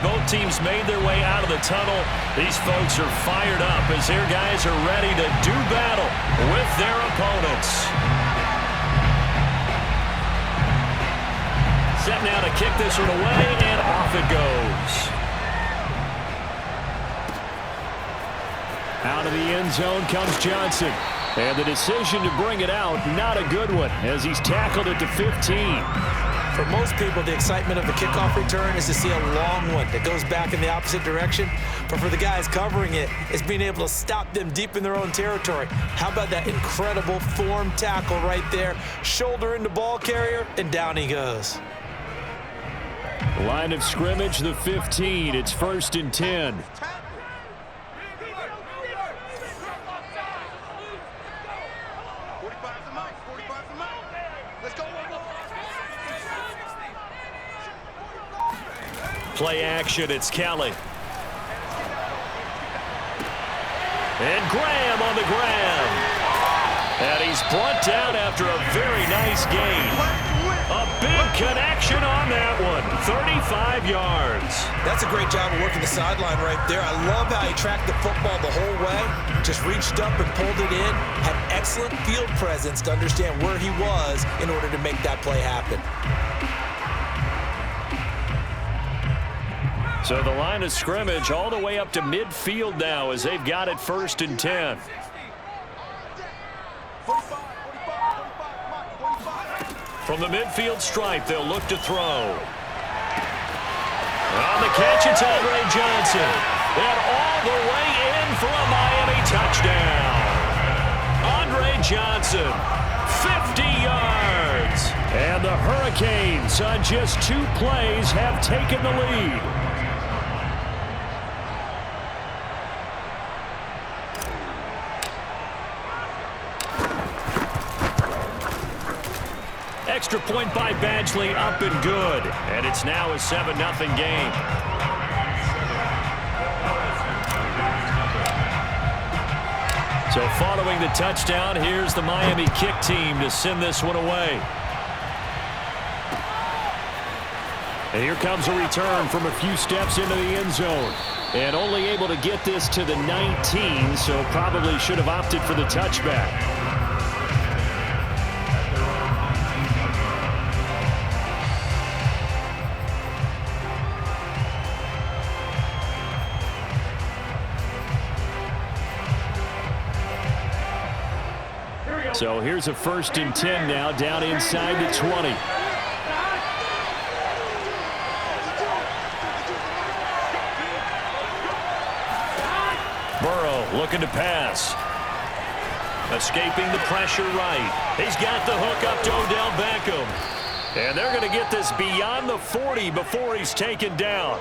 both teams made their way out of the tunnel. These folks are fired up as their guys are ready to do battle with their opponents. Set now to kick this one away, and off it goes. Out of the end zone comes Johnson. And the decision to bring it out, not a good one, as he's tackled at the 15. For most people, the excitement of the kickoff return is to see a long one that goes back in the opposite direction. But for the guys covering it, it's being able to stop them deep in their own territory. How about that incredible form tackle right there? Shoulder into ball carrier, and down he goes. Line of scrimmage, the 15. It's 1st and 10. Play action, it's Kelly. And Graham on the ground. And he's brought down after a very nice gain. A big connection on that one. 35 yards. That's a great job of working the sideline right there. I love how he tracked the football the whole way. Just reached up and pulled it in. Had excellent field presence to understand where he was in order to make that play happen. So the line of scrimmage all the way up to midfield now as they've got it 1st and 10. From the midfield stripe, they'll look to throw. On the catch, it's Andre Johnson. And all the way in for a Miami touchdown. Andre Johnson, 50 yards. And the Hurricanes, on just 2 plays, have taken the lead. Extra point by Badgley, up and good. And it's now a 7-0 game. So following the touchdown, here's the Miami kick team to send this one away. And here comes a return from a few steps into the end zone. And only able to get this to the 19, so probably should have opted for the touchback. So here's a 1st and 10 now, down inside the 20. Burrow looking to pass. Escaping the pressure right. He's got the hook up to Odell Beckham. And they're going to get this beyond the 40 before he's taken down.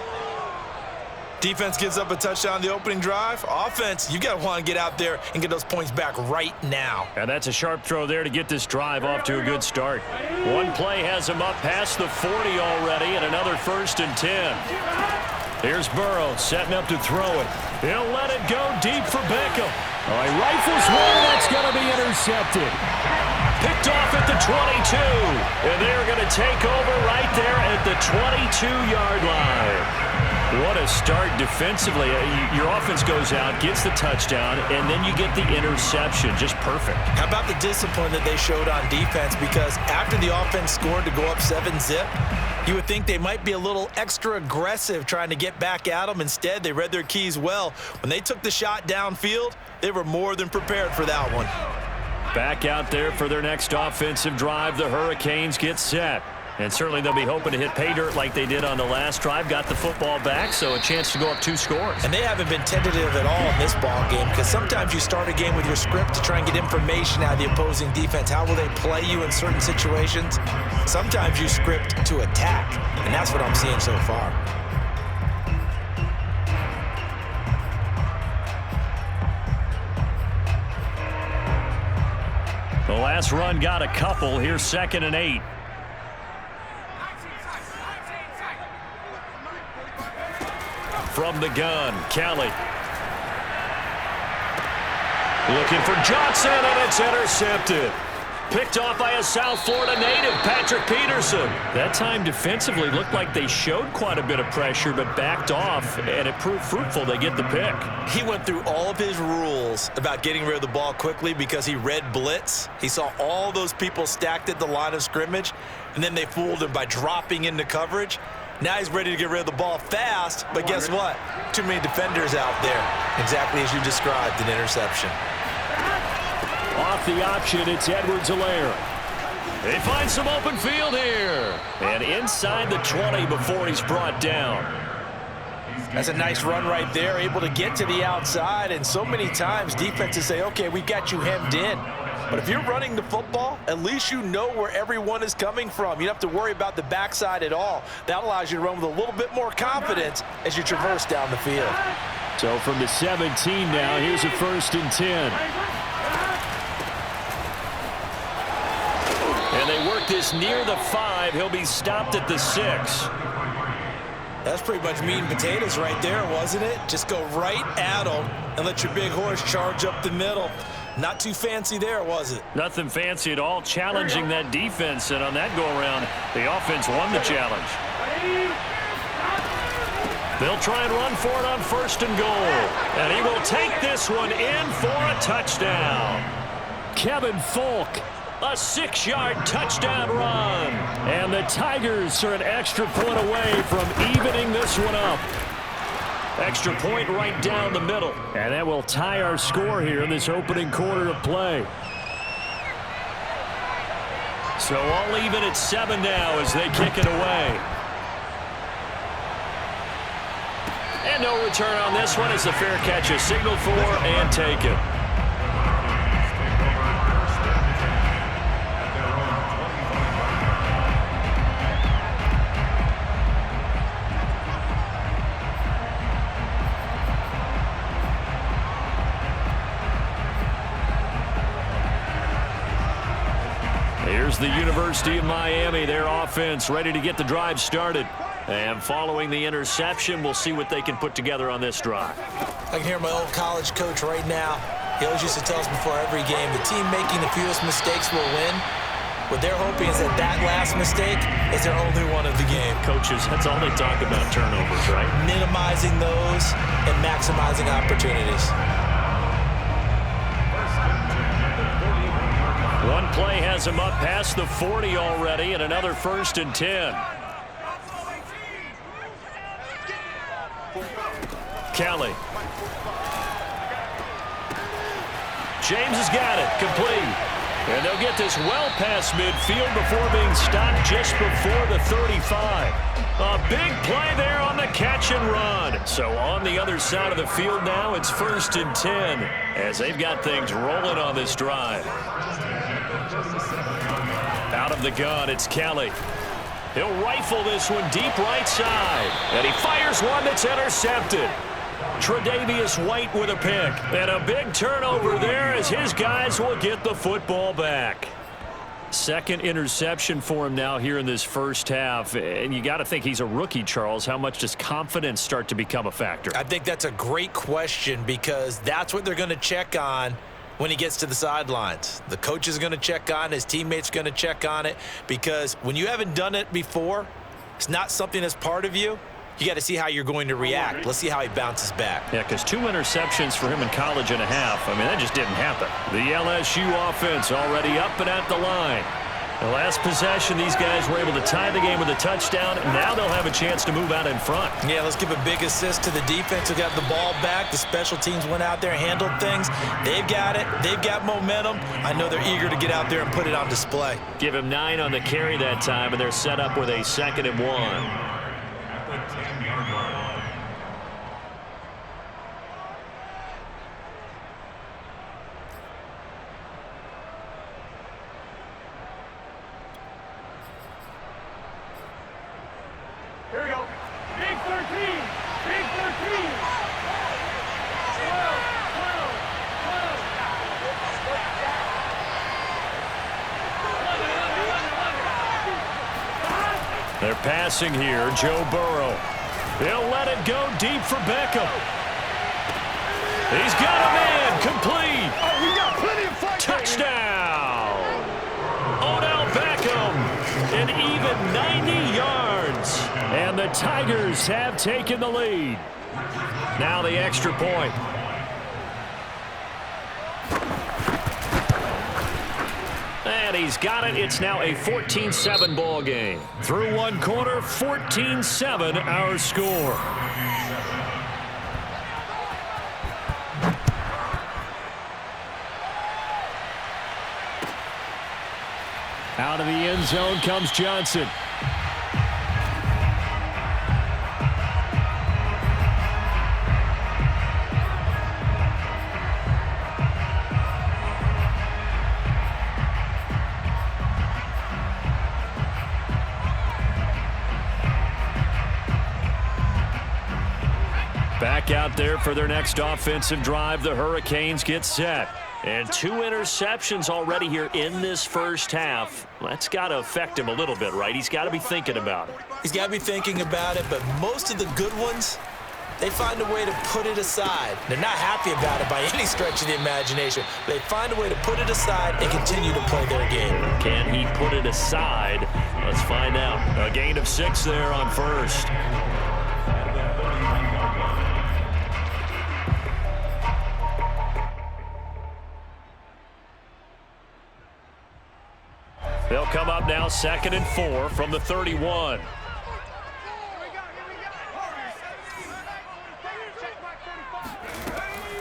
Defense gives up a touchdown the opening drive. Offense, you got to want to get out there and get those points back right now. And that's a sharp throw there to get this drive off to a good start. One play has him up past the 40 already, and another 1st and 10. Here's Burrow setting up to throw it. He'll let it go deep for Beckham. Oh, he rifles one, that's going to be intercepted. Picked off at the 22. And they're going to take over right there at the 22-yard line. What a start defensively. Your offense goes out, gets the touchdown, and then you get the interception. Just perfect. How about the discipline that they showed on defense? Because after the offense scored to go up 7-zip, you would think they might be a little extra aggressive trying to get back at them. Instead, they read their keys well. When they took the shot downfield, they were more than prepared for that one. Back out there for their next offensive drive. The Hurricanes get set. And certainly they'll be hoping to hit pay dirt like they did on the last drive. Got the football back, so a chance to go up 2 scores. And they haven't been tentative at all in this ball game, because sometimes you start a game with your script to try and get information out of the opposing defense. How will they play you in certain situations? Sometimes you script to attack, and that's what I'm seeing so far. The last run got a couple. Here's 2nd and 8. From the gun, Kelly. Looking for Johnson, and it's intercepted. Picked off by a South Florida native, Patrick Peterson. That time defensively looked like they showed quite a bit of pressure but backed off, and it proved fruitful. They get the pick. He went through all of his rules about getting rid of the ball quickly because he read blitz. He saw all those people stacked at the line of scrimmage, and then they fooled him by dropping into coverage. Now he's ready to get rid of the ball fast, but guess what? Too many defenders out there. Exactly as you described, an interception. Off the option, it's Edwards-Helaire. They find some open field here. And inside the 20 before he's brought down. That's a nice run right there, able to get to the outside. And so many times defenses say, okay, we got you hemmed in. But if you're running the football, at least you know where everyone is coming from. You don't have to worry about the backside at all. That allows you to run with a little bit more confidence as you traverse down the field. So from the 17 now, here's a 1st and 10. And they work this near the 5. He'll be stopped at the 6. That's pretty much meat and potatoes right there, wasn't it? Just go right at them and let your big horse charge up the middle. Not too fancy there, was it? Nothing fancy at all, challenging that defense. And on that go-around, the offense won the challenge. They'll try and run for it on 1st and goal. And he will take this one in for a touchdown. Kevin Folk. A 6-yard touchdown run. And the Tigers are an extra point away from evening this one up. Extra point right down the middle. And that will tie our score here in this opening quarter of play. So all even at 7 now as they kick it away. And no return on this one as the fair catch is signaled for and taken. Here's the University of Miami, their offense ready to get the drive started. And following the interception, we'll see what they can put together on this drive. I can hear my old college coach right now. He always used to tell us before every game, the team making the fewest mistakes will win. What they're hoping is that last mistake is their only one of the game. Coaches, that's all they talk about, turnovers, right? Minimizing those and maximizing opportunities. One play has him up past the 40 already, and another 1st and 10. Kelly. James has got it, complete. And they'll get this well past midfield before being stopped just before the 35. A big play there on the catch and run. So on the other side of the field now, it's 1st and 10 as they've got things rolling on this drive. Out of the gun, it's Kelly. He'll rifle this one deep right side. And he fires one that's intercepted. Tre'Davious White with a pick. And a big turnover there as his guys will get the football back. Second interception for him now here in this first half. And you got to think he's a rookie, Charles. How much does confidence start to become a factor? I think that's a great question because that's what they're going to check on when he gets to the sidelines. The coach is going to check on it. His teammates are going to check on it because when you haven't done it before, it's not something that's part of you. You got to see how you're going to react. Let's see how he bounces back. Yeah, because 2 interceptions for him in college and a half. I mean, that just didn't happen. The LSU offense already up and at the line. The last possession, these guys were able to tie the game with a touchdown. Now they'll have a chance to move out in front. Yeah, let's give a big assist to the defense who got the ball back. The special teams went out there, handled things. They've got it. They've got momentum. I know they're eager to get out there and put it on display. Give him 9 on the carry that time, and they're set up with a 2nd and 1. Here we go. Big 13. Big 13. 12. They're passing here. Joe Burrow. He'll let it go deep for Beckham. He's got a man. Complete. Oh, we got plenty of fight. Touchdown. the Tigers have taken the lead. Now the extra point. And he's got it. It's now a 14-7 ball game. Through one quarter, 14-7 our score. Out of the end zone comes Johnson. Back out there for their next offensive drive. The Hurricanes get set. And 2 interceptions already here in this first half. That's got to affect him a little bit, right? He's got to be thinking about it. He's got to be thinking about it, but most of the good ones, they find a way to put it aside. They're not happy about it by any stretch of the imagination. They find a way to put it aside and continue to play their game. Can he put it aside? Let's find out. A gain of 6 there on first. They'll come up now 2nd and 4 from the 31.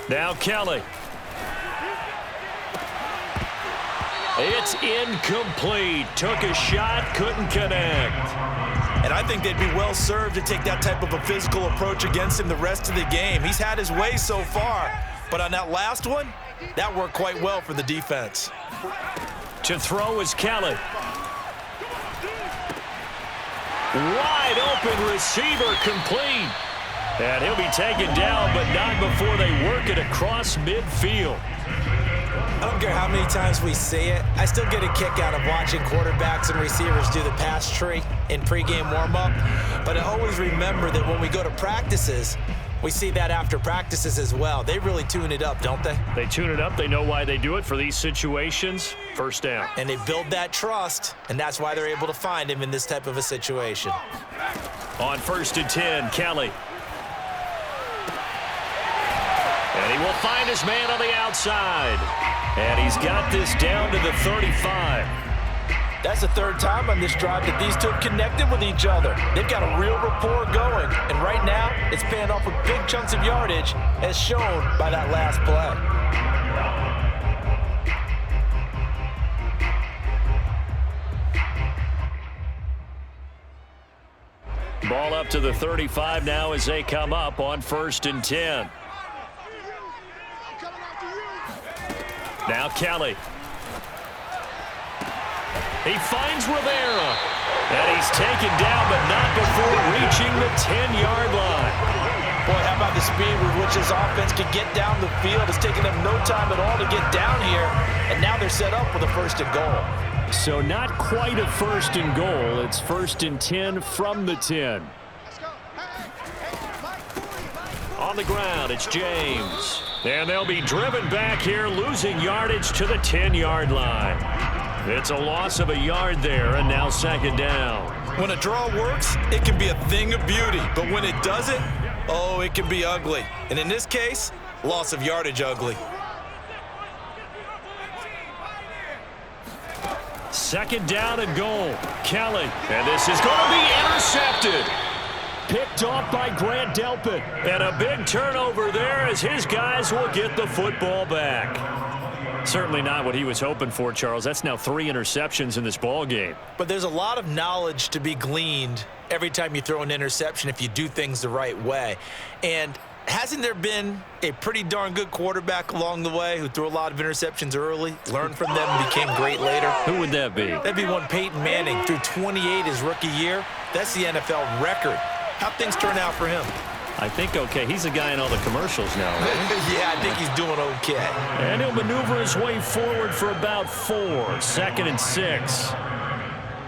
Now Kelly. It's incomplete. Took a shot, couldn't connect. And I think they'd be well served to take that type of a physical approach against him the rest of the game. He's had his way so far, but on that last one, that worked quite well for the defense. To throw is Kelly. Wide open receiver complete. And he'll be taken down, but not before they work it across midfield. I don't care how many times we see it. I still get a kick out of watching quarterbacks and receivers do the pass tree in pregame warm-up. But I always remember that when we go to practices, we see that after practices as well. They really tune it up, don't they? They tune it up. They know why they do it for these situations. First down. And they build that trust, and that's why they're able to find him in this type of a situation. On 1st and 10, Kelly. And he will find his man on the outside. And he's got this down to the 35. That's the 3rd time on this drive that these two have connected with each other. They've got a real rapport going. And right now, it's paying off with big chunks of yardage, as shown by that last play. Ball up to the 35 now as they come up on 1st and 10. Now Kelly. He finds Rivera. And he's taken down, but not before reaching the 10-yard line. Boy, how about the speed with which this offense can get down the field? It's taken them no time at all to get down here. And now they're set up with a 1st and goal. So not quite a 1st and goal. It's 1st and 10 from the 10. On the ground, it's James. And they'll be driven back here, losing yardage to the 10-yard line. It's a loss of a yard there, and now 2nd down. When a draw works, it can be a thing of beauty. But when it doesn't, oh, it can be ugly. And in this case, loss of yardage ugly. 2nd down and goal. Kelly. And this is going to be intercepted. Picked off by Grant Delpit. And a big turnover there as his guys will get the football back. Certainly not what he was hoping for, Charles. That's now 3 interceptions in this ball game. But there's a lot of knowledge to be gleaned every time you throw an interception if you do things the right way. And hasn't there been a pretty darn good quarterback along the way who threw a lot of interceptions early, learned from them, and became great later? Who would that be? That'd be one Peyton Manning, threw 28 his rookie year. That's the NFL record. How'd things turn out for him? I think okay. He's a guy in all the commercials now, right? Yeah, I think he's doing okay. And he'll maneuver his way forward for about 4. 2nd and 6.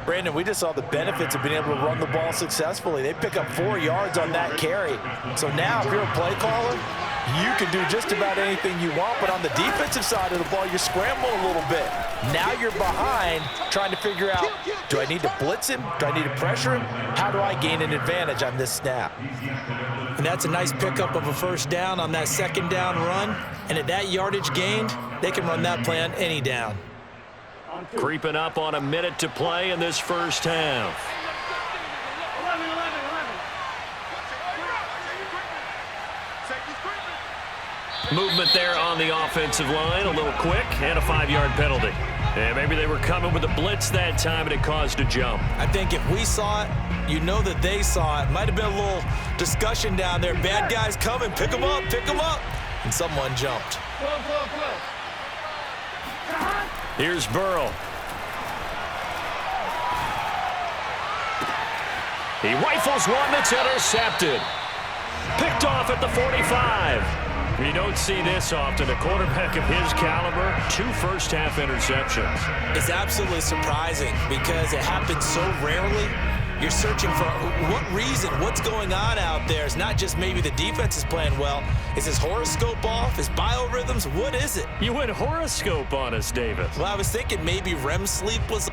Brandon, we just saw the benefits of being able to run the ball successfully. They pick up 4 yards on that carry. So now if you're a play caller, you can do just about anything you want, but on the defensive side of the ball, you scramble a little bit. Now you're behind trying to figure out, do I need to blitz him? Do I need to pressure him? How do I gain an advantage on this snap? And that's a nice pickup of a first down on that second down run. And at that yardage gained, they can run that play on any down. Creeping up on a minute to play in this first half. Movement there on the offensive line, a little quick, and a 5-yard penalty. And maybe they were coming with a blitz that time, and it caused a jump. I think if we saw it, you know that they saw it. Might have been a little discussion down there. Bad guys coming, pick them up, and someone jumped. Here's Burrow. He rifles one that's intercepted. Picked off at the 45. You don't see this often. A quarterback of his caliber, 2 first-half interceptions. It's absolutely surprising because it happens so rarely. You're searching for what reason, what's going on out there. It's not just maybe the defense is playing well. Is his horoscope off? His biorhythms? What is it? You went horoscope on us, David. Well, I was thinking maybe REM sleep was